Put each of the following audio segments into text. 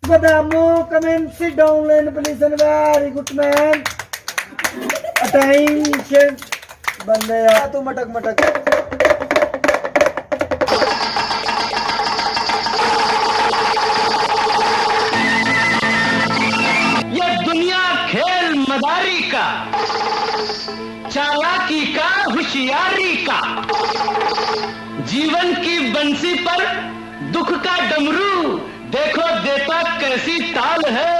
Badamo, come and sit down, and please, and very good man. Attention. बंदे यार तू मटक मटक ये दुनिया खेल मदारी का, चालाकी का, होशियारी का, जीवन की बंसी पर दुख का डमरू देखो देता कैसी ताल है।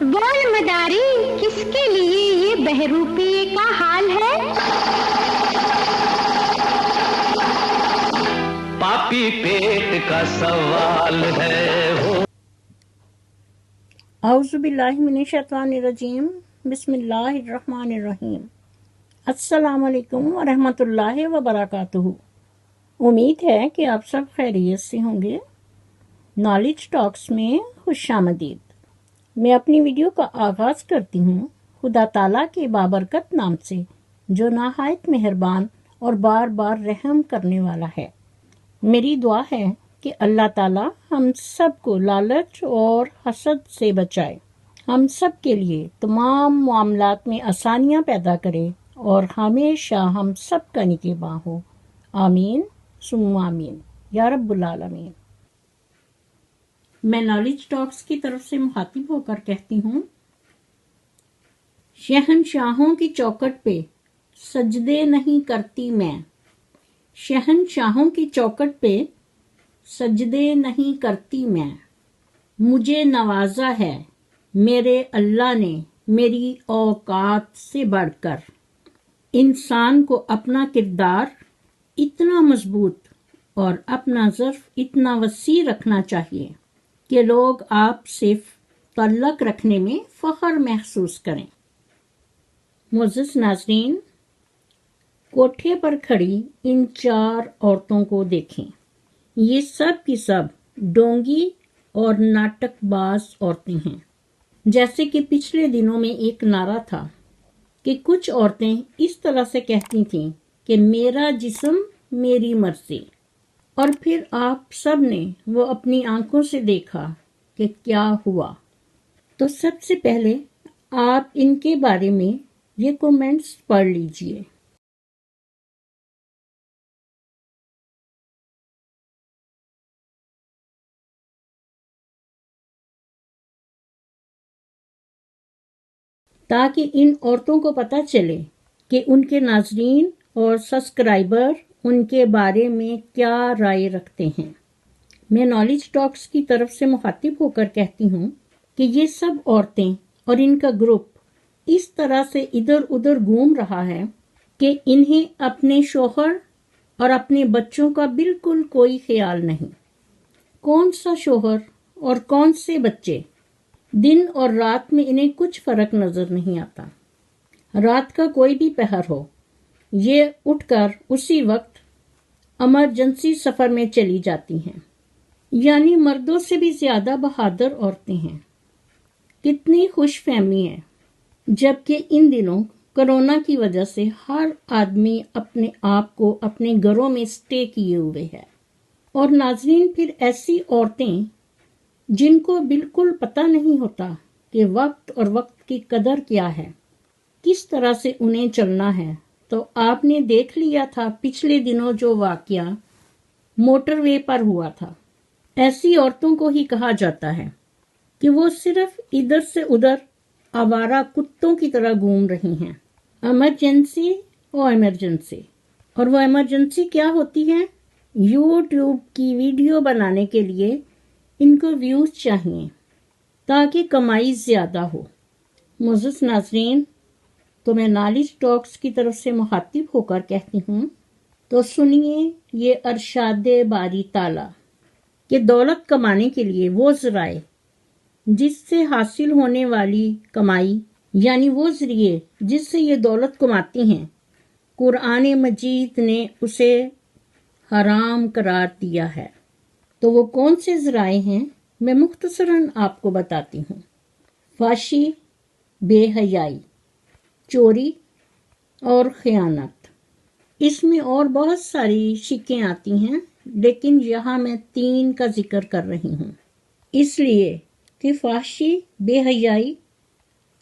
बोल मदारी किसके लिए ये बहरूपी का हाल है? पापी पेट का सवाल है वो। औज़ुबिल्लाहि मिनश्शैतानिर्रजीम बिस्मिल्लाहिर्रहमानिर्रहीम। अस्सलाम वालेकुम व रहमतुल्लाहि व बरकातुहू। उम्मीद है कि आप सब खैरियत से होंगे। नॉलेज टॉक्स में खुशामदीद। मैं अपनी वीडियो का आगाज़ करती हूँ खुदा ताला के बाबरकत नाम से, जो नहायत मेहरबान और बार बार रहम करने वाला है। मेरी दुआ है कि अल्लाह ताला हम सब को लालच और हसद से बचाए, हम सब के लिए तमाम मामलात में आसानियाँ पैदा करे और हमेशा हम सब का निगहबान हो। आमीन सुम्मा आमीन या रब्बुल आलमीन। मैं नॉलेज टॉक्स की तरफ से मुखातिब होकर कहती हूँ, शहनशाहों की चौखट पे सजदे नहीं करती मैं, शहनशाहों की चौखट पे सजदे नहीं करती मैं। मुझे नवाजा है मेरे अल्लाह ने मेरी औकात से बढ़कर। इंसान को अपना किरदार इतना मजबूत और अपना ज़र्फ इतना वसी रखना चाहिए कि लोग आपसे तल्लक रखने में फ़ख्र महसूस करें। मुअज़्ज़िज़ नाज़रीन, कोठे पर खड़ी इन 4 औरतों को देखें। ये सब की सब डोंगी और नाटकबाज औरतें हैं। जैसे कि पिछले दिनों में एक नारा था कि कुछ औरतें इस तरह से कहती थीं कि मेरा जिस्म मेरी मर्जी, और फिर आप सब ने वो अपनी आंखों से देखा कि क्या हुआ। तो सबसे पहले आप इनके बारे में ये कमेंट्स पढ़ लीजिए। ताकि इन औरतों को पता चले कि उनके नाज़रीन और सब्सक्राइबर उनके बारे में क्या राय रखते हैं। मैं नॉलेज टॉक्स की तरफ से मुखातिब होकर कहती हूँ कि ये सब औरतें और इनका ग्रुप इस तरह से इधर उधर घूम रहा है कि इन्हें अपने शोहर और अपने बच्चों का बिल्कुल कोई ख्याल नहीं। कौन सा शोहर और कौन से बच्चे, दिन और रात में इन्हें कुछ फर्क नजर नहीं आता। रात का कोई भी पहर हो, ये उठकर उसी वक्त इमरजेंसी सफर में चली जाती हैं। यानी मर्दों से भी ज्यादा बहादुर औरतें हैं। कितनी खुश फहमी है, जबकि इन दिनों कोरोना की वजह से हर आदमी अपने आप को अपने घरों में स्टे किए हुए है। और नाज़रीन, फिर ऐसी औरतें जिनको बिल्कुल पता नहीं होता कि वक्त और वक्त की कदर क्या है, किस तरह से उन्हें चलना है। तो आपने देख लिया था पिछले दिनों जो वाकया मोटरवे पर हुआ था। ऐसी औरतों को ही कहा जाता है कि वो सिर्फ इधर से उधर आवारा कुत्तों की तरह घूम रही हैं। इमरजेंसी और इमरजेंसी, और वो इमरजेंसी क्या होती है? यूट्यूब की वीडियो बनाने के लिए इनको व्यूज चाहिए ताकि कमाई ज्यादा हो। मुअज़्ज़िज़ नाज़रीन, तो मैं नॉलेज टॉक्स की तरफ से मुखातिब होकर कहती हूँ, तो सुनिए ये अरशादे बारी ताला कि दौलत कमाने के लिए वो ज़राए जिससे हासिल होने वाली कमाई, यानी वो ज़रिए जिससे ये दौलत कमाती हैं, कुरान मजीद ने उसे हराम करार दिया है। तो वो कौन से ज़राए हैं, मैं मुख्तसरन आपको बताती हूँ। फाशी, बेहयाई, चोरी और खयानत। इसमें और बहुत सारी शिकें आती हैं, लेकिन यहाँ मैं 3 का जिक्र कर रही हूँ, इसलिए کہ فحشی، بے حیائی،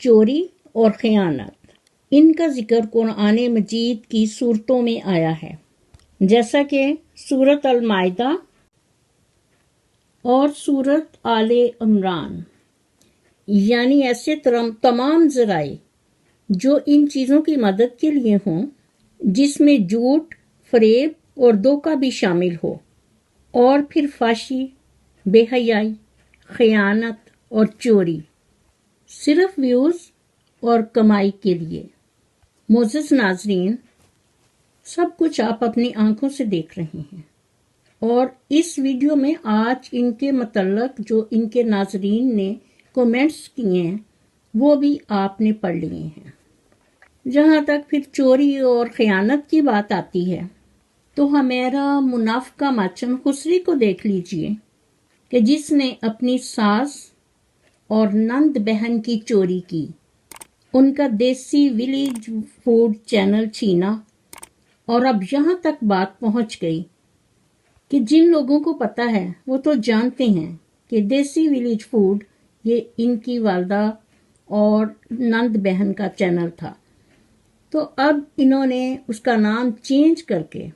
چوری اور خیانت، ان کا ذکر قرآن مجید کی صورتوں میں آیا ہے، جیسا کہ سورۃ المائدہ اور سورۃ آل عمران، یعنی ایسے تمام ذرائع جو ان چیزوں کی مدد کے لیے ہوں، جس میں جھوٹ، فریب اور دھوکہ بھی شامل ہو، اور پھر فحشی، بے حیائی، خیانت اور چوری، صرف ویوز اور کمائی کے لیے۔ معزز ناظرین، سب کچھ آپ اپنی آنکھوں سے دیکھ رہے ہیں، اور اس ویڈیو میں آج ان کے متعلق جو ان کے ناظرین نے کومنٹس کیے ہیں وہ بھی آپ نے پڑھ لیے ہیں۔ جہاں تک پھر چوری اور خیانت کی بات آتی ہے تو ہمیرا منافقہ ماچن خسری کو دیکھ لیجئے کہ جس نے اپنی ساس اور نند بہن کی چوری کی، ان کا دیسی ولیج فوڈ چینل چھینا، اور اب یہاں تک بات پہنچ گئی کہ جن لوگوں کو پتہ ہے وہ تو جانتے ہیں کہ دیسی ولیج فوڈ یہ ان کی والدہ اور نند بہن کا چینل تھا، تو اب انہوں نے اس کا نام چینج کر کے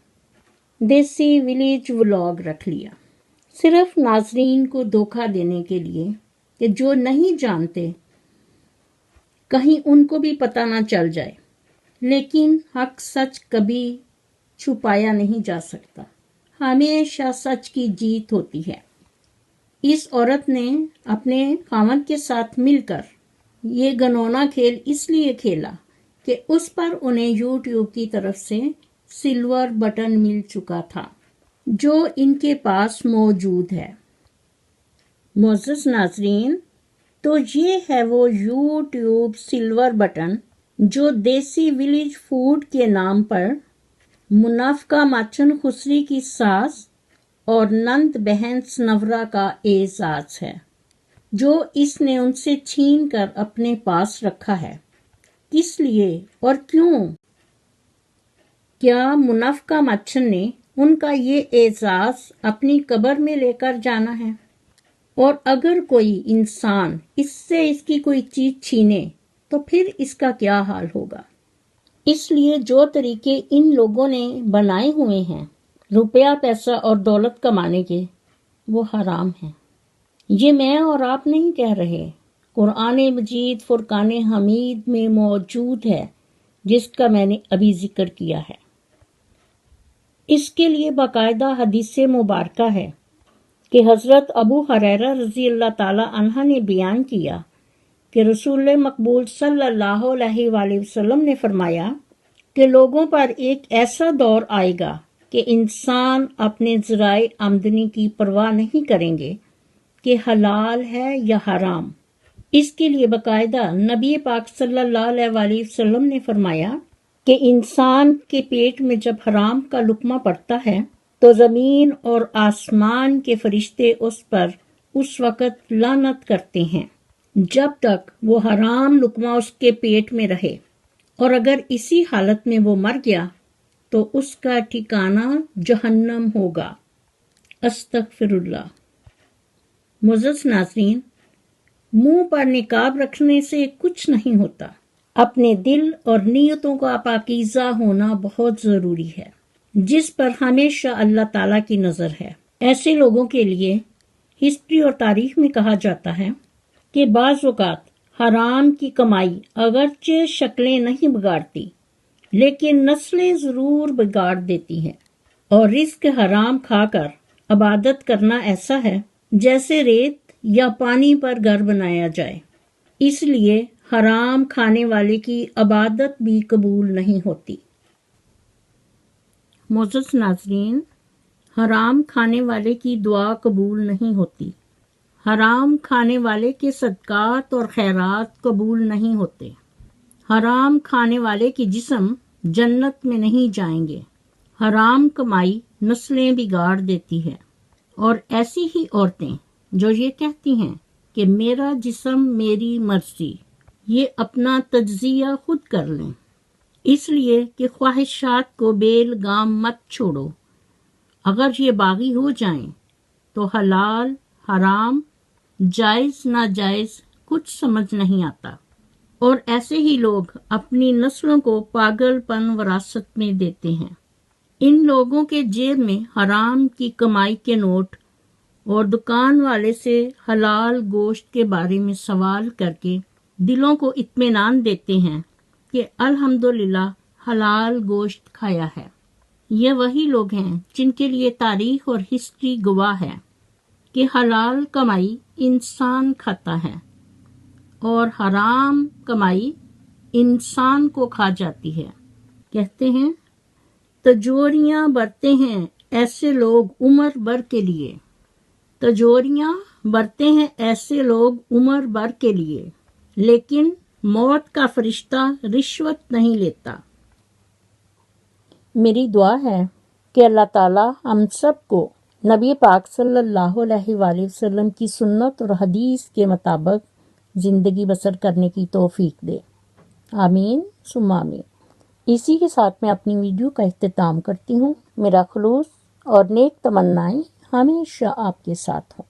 دیسی ولیج ولاگ رکھ لیا، صرف ناظرین کو دھوکہ دینے کے لیے کہ جو نہیں جانتے کہیں ان کو بھی پتہ نہ چل جائے۔ لیکن حق سچ کبھی چھپایا نہیں جا سکتا، ہمیشہ سچ کی جیت ہوتی ہے۔ اس عورت نے اپنے خاوند کے ساتھ مل کر یہ گنونا کھیل اس لیے کھیلا کہ اس پر انہیں یوٹیوب کی طرف سے سلور بٹن مل چکا تھا جو ان کے پاس موجود ہے۔ معزز ناظرین، تو یہ ہے وہ یوٹیوب سلور بٹن جو دیسی ولیج فوڈ کے نام پر منافقہ ماچن خسری کی ساس اور نند بہن سنورا کا اعزاز ہے، جو اس نے ان سے چھین کر اپنے پاس رکھا ہے۔ کس لیے اور کیوں؟ کیا منافقہ ماچن نے ان کا یہ اعزاز اپنی قبر میں لے کر جانا ہے؟ اور اگر کوئی انسان اس سے اس کی کوئی چیز چھینے تو پھر اس کا کیا حال ہوگا؟ اس لیے جو طریقے ان لوگوں نے بنائے ہوئے ہیں روپیہ، پیسہ اور دولت کمانے کے، وہ حرام ہیں۔ یہ میں اور آپ نہیں کہہ رہے، قرآن مجید فرقان حمید میں موجود ہے، جس کا میں نے ابھی ذکر کیا ہے۔ اس کے لیے باقاعدہ حدیث مبارکہ ہے کہ حضرت ابو ہریرہ رضی اللہ تعالی عنہ نے بیان کیا کہ رسول مقبول صلی اللہ علیہ وآلہ وسلم نے فرمایا کہ لوگوں پر ایک ایسا دور آئے گا کہ انسان اپنے ذرائع آمدنی کی پرواہ نہیں کریں گے کہ حلال ہے یا حرام۔ اس کے لیے باقاعدہ نبی پاک صلی اللہ علیہ وآلہ وسلم نے فرمایا کہ انسان کے پیٹ میں جب حرام کا لقمہ پڑتا ہے تو زمین اور آسمان کے فرشتے اس پر اس وقت لعنت کرتے ہیں جب تک وہ حرام لقمہ اس کے پیٹ میں رہے، اور اگر اسی حالت میں وہ مر گیا تو اس کا ٹھکانہ جہنم ہوگا۔ استغفر اللہ۔ معزز ناظرین، منہ پر نقاب رکھنے سے کچھ نہیں ہوتا، اپنے دل اور نیتوں کا پاکیزہ ہونا بہت ضروری ہے، جس پر ہمیشہ اللہ تعالیٰ کی نظر ہے۔ ایسے لوگوں کے لیے ہسٹری اور تاریخ میں کہا جاتا ہے کہ بعض اوقات حرام کی کمائی اگرچہ شکلیں نہیں بگاڑتی لیکن نسلیں ضرور بگاڑ دیتی ہیں، اور رزق حرام کھا کر عبادت کرنا ایسا ہے جیسے ریت یا پانی پر گھر بنایا جائے۔ اس لیے حرام کھانے والے کی عبادت بھی قبول نہیں ہوتی۔ معزز ناظرین، حرام کھانے والے کی دعا قبول نہیں ہوتی، حرام کھانے والے کے صدقات اور خیرات قبول نہیں ہوتے، حرام کھانے والے کے جسم جنت میں نہیں جائیں گے، حرام کمائی نسلیں بگاڑ دیتی ہے۔ اور ایسی ہی عورتیں جو یہ کہتی ہیں کہ میرا جسم میری مرضی، یہ اپنا تجزیہ خود کر لیں، اس لیے کہ خواہشات کو بیل گام مت چھوڑو۔ اگر یہ باغی ہو جائیں تو حلال حرام जायज नाजायज कुछ समझ नहीं आता, और ऐसे ही लोग अपनी नस्लों को पागलपन विरासत में देते हैं। इन लोगों के जेब में हराम की कमाई के नोट और दुकान वाले से हलाल गोश्त के बारे में सवाल करके दिलों को इत्मीनान देते हैं कि अल्हम्दुलिल्लाह हलाल गोश्त खाया है। ये वही लोग हैं जिनके लिए तारीख और हिस्ट्री गवाह है कि हलाल कमाई इंसान खाता है और हराम कमाई इंसान को खा जाती है। कहते हैं तजोरियां बरते हैं ऐसे लोग उम्र भर के लिए, तजोरियां बरते हैं ऐसे लोग उम्र भर के लिए, लेकिन मौत का फरिश्ता रिश्वत नहीं लेता। मेरी दुआ है कि अल्लाह ताला हम सबको नबी पाक सल्लल्लाहु अलैहि वसल्लम की सुन्नत और हदीस के मुताबिक जिंदगी बसर करने की तौफीक दे। आमीन सुम्मा आमीन। इसी के साथ मैं अपनी वीडियो का इख्तिताम करती हूँ। मेरा खुलूस और नेक तमन्नाएं हमेशा आपके साथ हों।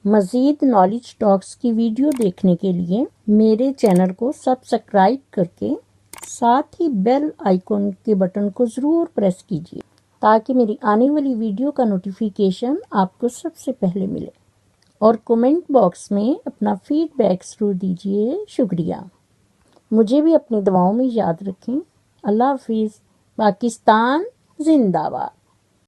मज़ीद नॉलेज टॉक्स की वीडियो देखने के लिए मेरे चैनल को सब्सक्राइब करके साथ ही बेल आइकन के बटन को ज़रूर प्रेस कीजिए ताकि मेरी आने वाली वीडियो का नोटिफिकेशन आपको सबसे पहले मिले, और कमेंट बॉक्स में अपना फीडबैक ज़रूर दीजिए। शुक्रिया। मुझे भी अपनी दुआओं में याद रखें। अल्लाह हाफिज़। पाकिस्तान जिंदाबाद।